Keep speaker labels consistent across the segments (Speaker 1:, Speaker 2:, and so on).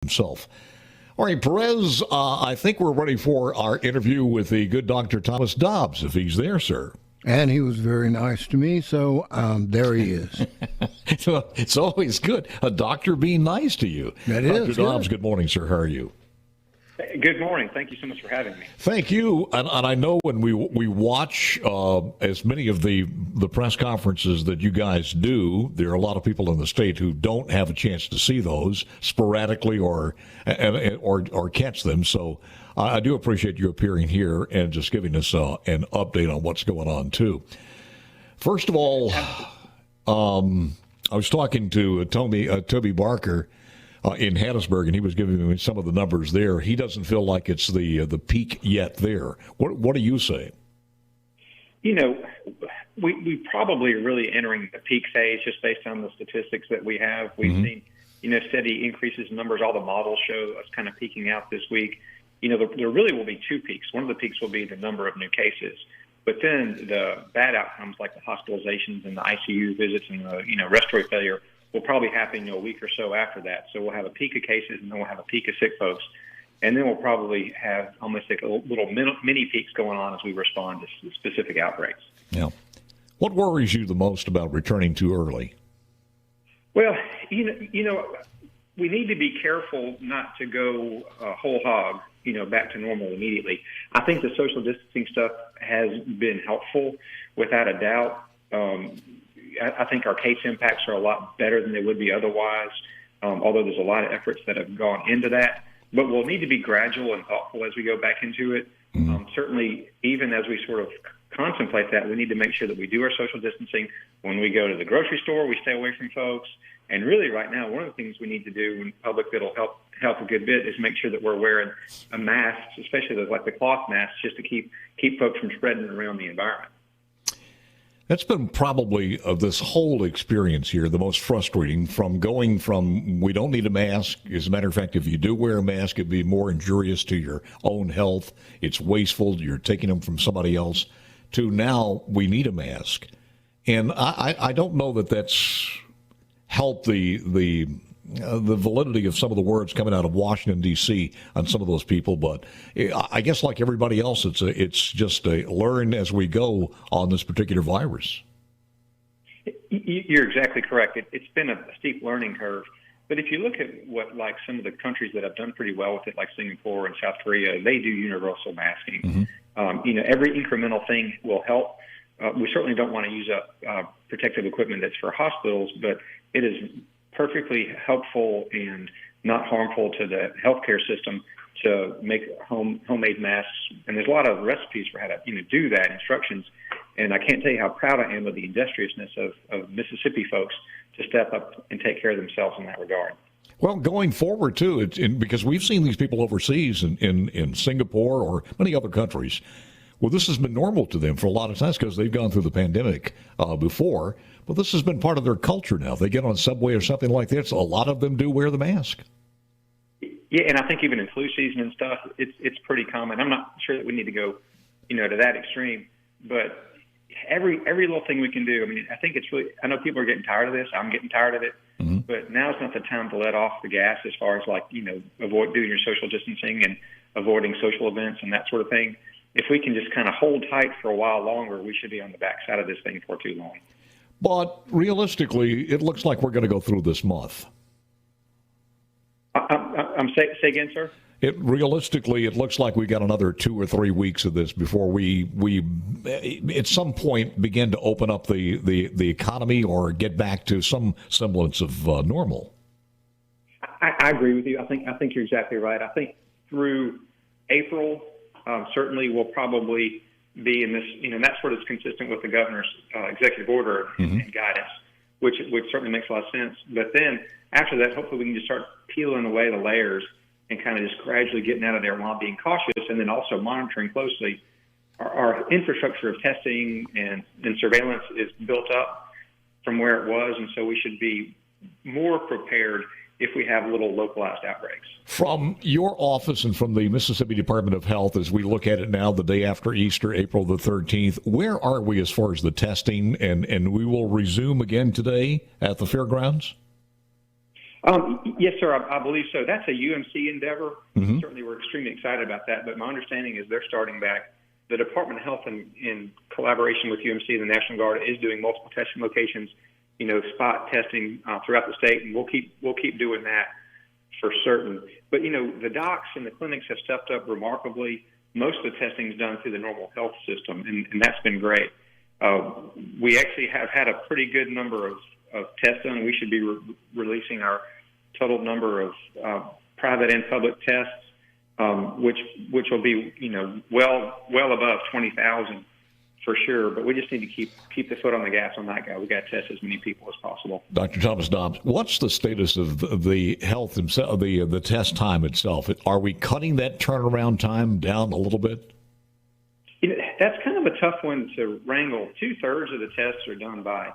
Speaker 1: himself. All right, Perez, I think we're ready for our interview with the good Dr. Thomas Dobbs, if he's there, sir.
Speaker 2: And he was very nice to me, so there he is.
Speaker 1: Well, it's always good, a doctor being nice to you.
Speaker 2: That
Speaker 1: Dr.
Speaker 2: is.
Speaker 1: Dobbs, good morning, sir. How are you?
Speaker 3: Good morning. Thank you so much for having me.
Speaker 1: Thank you. And I know when we watch as many of the press conferences that you guys do, there are a lot of people in the state who don't have a chance to see those sporadically or catch them. So I do appreciate you appearing here and just giving us an update on what's going on, too. First of all, I was talking to Toby Barker in Hattiesburg, and he was giving me some of the numbers there. He doesn't feel like it's the peak yet there. What do you say?
Speaker 3: You know, we probably are really entering the peak phase just based on the statistics that we have. We've seen, steady increases in numbers. All the models show us kind of peaking out this week. There really will be two peaks. One of the peaks will be the number of new cases. But then the bad outcomes like the hospitalizations and the ICU visits and the, respiratory failure will probably happen a week or so after that. So we'll have a peak of cases, and then we'll have a peak of sick folks. And then we'll probably have almost like a little mini peaks going on as we respond to specific outbreaks.
Speaker 1: Yeah. What worries you the most about returning too early?
Speaker 3: Well, we need to be careful not to go whole hog, back to normal immediately. I think the social distancing stuff has been helpful, without a doubt. I think our case impacts are a lot better than they would be otherwise, although there's a lot of efforts that have gone into that. But we'll need to be gradual and thoughtful as we go back into it. Certainly, even as we sort of contemplate that, we need to make sure that we do our social distancing. When we go to the grocery store, we stay away from folks. And really right now, one of the things we need to do in public that'll help a good bit is make sure that we're wearing a mask, especially the cloth masks, just to keep folks from spreading it around the environment.
Speaker 1: That's been probably of this whole experience here the most frustrating, from going from we don't need a mask. As a matter of fact, if you do wear a mask, it'd be more injurious to your own health. It's wasteful. You're taking them from somebody else, to now we need a mask. And I don't know that that's helped the validity of some of the words coming out of Washington, D.C. on some of those people. But I guess like everybody else, it's just a learn as we go on this particular virus.
Speaker 3: You're exactly correct. It's been a steep learning curve. But if you look at what, like, some of the countries that have done pretty well with it, like Singapore and South Korea, they do universal masking. Every incremental thing will help. We certainly don't want to use up protective equipment that's for hospitals, but it is perfectly helpful and not harmful to the healthcare system to make homemade masks. And there's a lot of recipes for how to do that, instructions. And I can't tell you how proud I am of the industriousness of Mississippi folks to step up and take care of themselves in that regard.
Speaker 1: Well, going forward, too, because we've seen these people overseas in Singapore or many other countries. Well, this has been normal to them for a lot of times because they've gone through the pandemic before. But this has been part of their culture now. They get on a subway or something like this, a lot of them do wear the mask.
Speaker 3: Yeah, and I think even in flu season and stuff, it's pretty common. I'm not sure that we need to go, to that extreme. But every little thing we can do. I mean, I think it's really. I know people are getting tired of this. I'm getting tired of it. But now's not the time to let off the gas as far as avoid doing your social distancing and avoiding social events and that sort of thing. If we can just kind of hold tight for a while longer, we should be on the backside of this thing for too long.
Speaker 1: But realistically, it looks like we're going to go through this month.
Speaker 3: Say again, sir?
Speaker 1: Realistically, it looks like we got another 2 or 3 weeks of this before we at some point begin to open up the economy or get back to some semblance of normal.
Speaker 3: I agree with you. I think you're exactly right. I think through April, certainly we'll probably be in this, and that's sort of consistent with the governor's executive order and guidance, which certainly makes a lot of sense. But then after that, hopefully we can just start peeling away the layers and kind of just gradually getting out of there while being cautious, and then also monitoring closely. Our infrastructure of testing and surveillance is built up from where it was, and so we should be more prepared if we have little localized outbreaks. From
Speaker 1: your office and from the Mississippi Department of Health, as we look at it now, the day after Easter, April the 13th, where are we as far as the testing? And we will resume again today at the fairgrounds?
Speaker 3: Yes, sir. I believe so. That's a UMC endeavor.
Speaker 1: Mm-hmm.
Speaker 3: Certainly, we're extremely excited about that. But my understanding is they're starting back. The Department of Health, in collaboration with UMC and the National Guard, is doing multiple testing locations. Spot testing throughout the state, and we'll keep doing that for certain. But the docs and the clinics have stepped up remarkably. Most of the testing is done through the normal health system, and that's been great. We actually have had a pretty good number of tests done. We should be releasing our total number of private and public tests, which will be well above 20,000 for sure. But we just need to keep the foot on the gas on that guy. We got to test as many people as possible.
Speaker 1: Dr. Thomas Dobbs, what's the status of the health themselves, the test time itself? Are we cutting that turnaround time down a little bit?
Speaker 3: That's kind of a tough one to wrangle. 2/3 of the tests are done by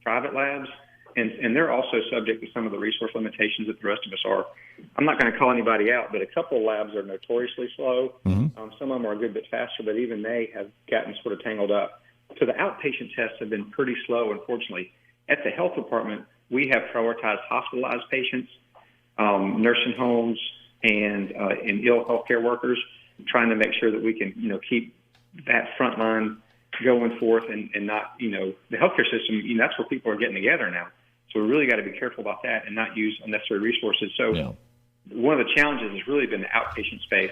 Speaker 3: private labs, and they're also subject to some of the resource limitations that the rest of us are. I'm not going to call anybody out, but a couple of labs are notoriously slow.
Speaker 1: Mm-hmm.
Speaker 3: Some of them are a good bit faster, but even they have gotten sort of tangled up. So the outpatient tests have been pretty slow, unfortunately. At the health department, we have prioritized hospitalized patients, nursing homes, and ill healthcare workers, trying to make sure that we can, keep that front line going forth and not, the healthcare system, that's where people are getting together now. So we really got to be careful about that and not use unnecessary resources. So one of the challenges has really been the outpatient space,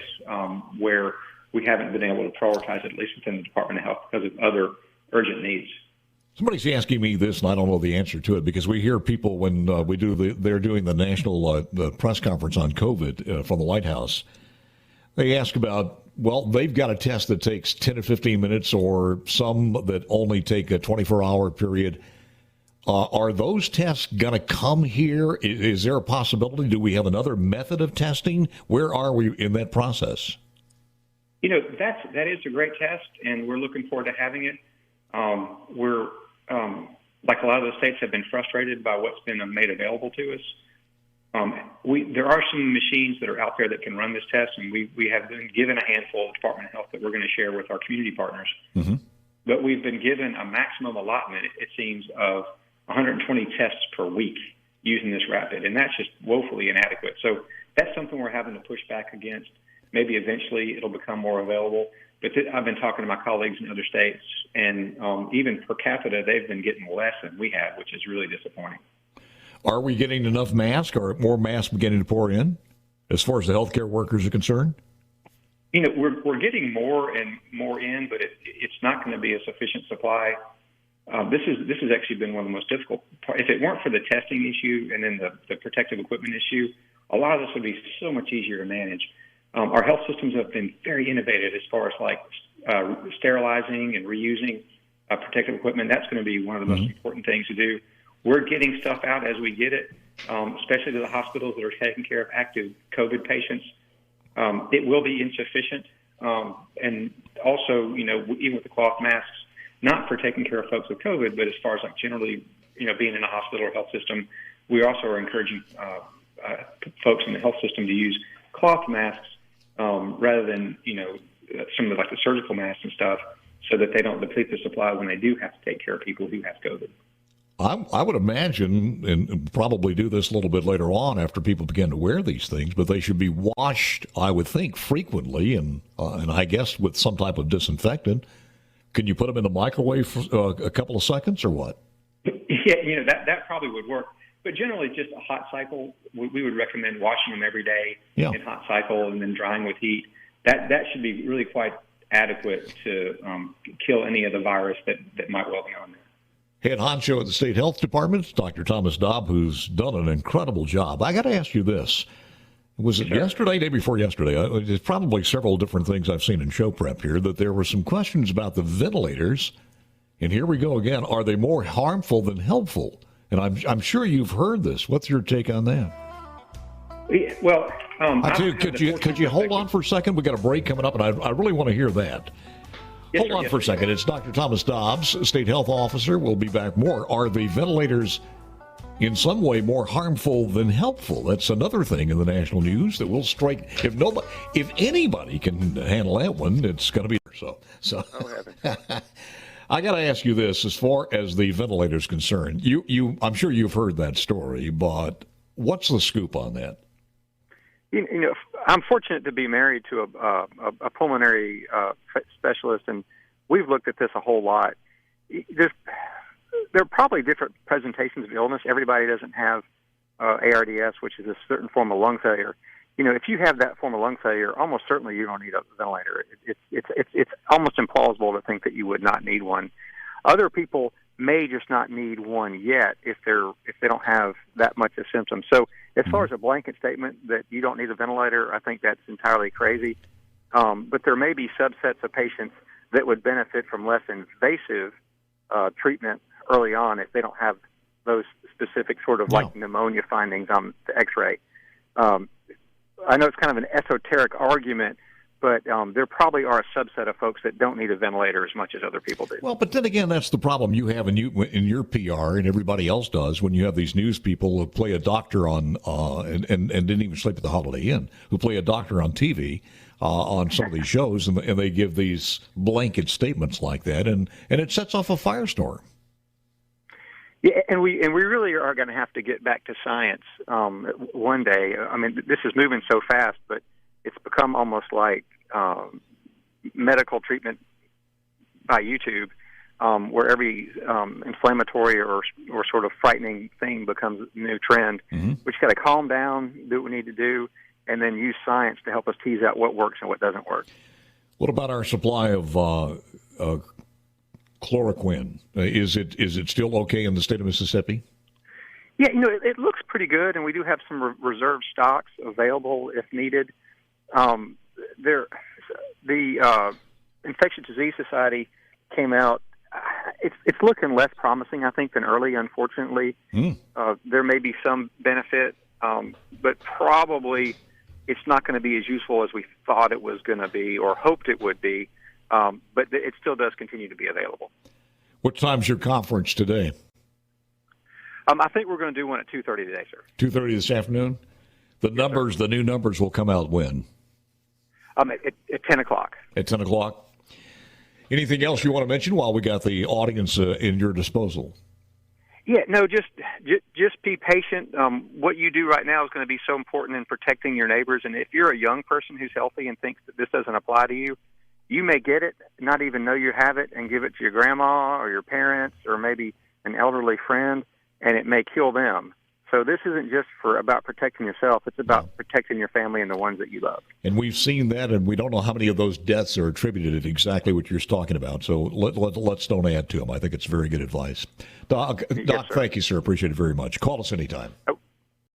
Speaker 3: where we haven't been able to prioritize it, at least within the Department of Health, because of other urgent needs.
Speaker 1: Somebody's asking me this, and I don't know the answer to it, because we hear people when they're doing the national the press conference on COVID from the White House. They ask about, well, they've got a test that takes 10 to 15 minutes, or some that only take a 24-hour period. Are those tests going to come here? Is there a possibility? Do we have another method of testing? Where are we in that process?
Speaker 3: That is a great test, and we're looking forward to having it. We're like a lot of the states have been frustrated by what's been made available to us. There are some machines that are out there that can run this test, and we have been given a handful of Department of Health that we're going to share with our community partners.
Speaker 1: Mm-hmm.
Speaker 3: But we've been given a maximum allotment, it seems, of 120 tests per week using this rapid, and that's just woefully inadequate. So that's something we're having to push back against. Maybe eventually it'll become more available. But I've been talking to my colleagues in other states, and even per capita, they've been getting less than we have, which is really disappointing. Are
Speaker 1: we getting enough masks, or more masks beginning to pour in, as far as the healthcare workers are concerned?
Speaker 3: We're getting more and more in, but it's not going to be a sufficient supply. This has actually been one of the most difficult parts. If it weren't for the testing issue and then the protective equipment issue, a lot of this would be so much easier to manage. Our health systems have been very innovative as far as sterilizing and reusing protective equipment. That's going to be one of the most important things to do. We're getting stuff out as we get it, especially to the hospitals that are taking care of active COVID patients. It will be insufficient. And also, even with the cloth masks, not for taking care of folks with COVID, but as far as generally, being in a hospital or health system, we also are encouraging folks in the health system to use cloth masks rather than, some of the surgical masks and stuff, so that they don't deplete the supply when they do have to take care of people who have COVID.
Speaker 1: I would imagine, and probably do this a little bit later on after people begin to wear these things, but they should be washed, I would think, frequently, and I guess with some type of disinfectant. Can you put them in the microwave for a couple of seconds, or what?
Speaker 3: Yeah, that probably would work. But generally, just a hot cycle, we would recommend washing them every day in hot cycle and then drying with heat. That should be really quite adequate to kill any of the virus that might well be on there.
Speaker 1: Head honcho at the State Health Department, Dr. Thomas Dobbs, who's done an incredible job. I got to ask you this. Was it yesterday, day before yesterday? There's probably several different things I've seen in show prep here, that there were some questions about the ventilators. And here we go again. Are they more harmful than helpful? And I'm sure you've heard this. What's your take on that?
Speaker 3: Yeah, well,
Speaker 1: could you hold on for a second? We got a break coming up, and I really want to hear that. Hold on for a second. It's Dr. Thomas Dobbs, State Health Officer. We'll be back more. Are the ventilators in some way more harmful than helpful? That's another thing in the national news that will strike. If anybody can handle that one, it's going to be so. I got to ask you this: as far as the ventilator is concerned, I'm sure you've heard that story, but What's the scoop on that?
Speaker 4: You know, I'm fortunate to be married to a pulmonary specialist, and we've looked at this a whole lot. There are probably different presentations of illness. Everybody doesn't have ARDS, which is a certain form of lung failure. You know, if you have that form of lung failure, almost certainly you don't need a ventilator. It's almost implausible to think that you would not need one. Other people may just not need one yet if they don't have that much of symptoms. So as far as a blanket statement that you don't need a ventilator, I think that's entirely crazy. But there may be subsets of patients that would benefit from less invasive treatment early on if they don't have those specific sort of like pneumonia findings on the X-ray. I know it's kind of an esoteric argument, but there probably are a subset of folks that don't need a ventilator as much as other people do.
Speaker 1: Well, but then again, that's the problem you have in your PR and everybody else does when you have these news people who play a doctor on and didn't even sleep at the Holiday Inn, who play a doctor on TV on some of these shows, and they give these blanket statements like that, and it sets off a firestorm.
Speaker 4: Yeah, and we really are going to have to get back to science one day. I mean, this is moving so fast, but it's become almost like medical treatment by YouTube, where every inflammatory or sort of frightening thing becomes a new trend. Mm-hmm. We just got to calm down, do what we need to do, and then use science to help us tease out what works and what doesn't work.
Speaker 1: What about our supply of chloroquine? Is it still okay in the state of Mississippi?
Speaker 4: Yeah, you know, it looks pretty good, and we do have some reserve stocks available if needed. The Infectious Disease Society came out. It's looking less promising, I think, than early, unfortunately. There may be some benefit, but probably it's not going to be as useful as we thought it was going to be or hoped it would be. But it still does continue to be available.
Speaker 1: What time's your conference today?
Speaker 4: I think we're going to do one at 2:30 today, sir.
Speaker 1: 2:30 this afternoon? The new numbers will come out when?
Speaker 4: At 10 o'clock. At
Speaker 1: 10 o'clock? Anything else you want to mention while we got the audience in your disposal?
Speaker 4: Yeah, no, just be patient. What you do right now is going to be so important in protecting your neighbors. And if you're a young person who's healthy and thinks that this doesn't apply to you, you may get it, not even know you have it, and give it to your grandma or your parents or maybe an elderly friend, and it may kill them. So this isn't just about protecting yourself. It's about protecting your family and the ones that you love.
Speaker 1: And we've seen that, and we don't know how many of those deaths are attributed to exactly what you're talking about. So let's don't add to them. I think it's very good advice. Doc,
Speaker 4: yes,
Speaker 1: thank you, sir. Appreciate it very much. Call us anytime.
Speaker 4: Oh,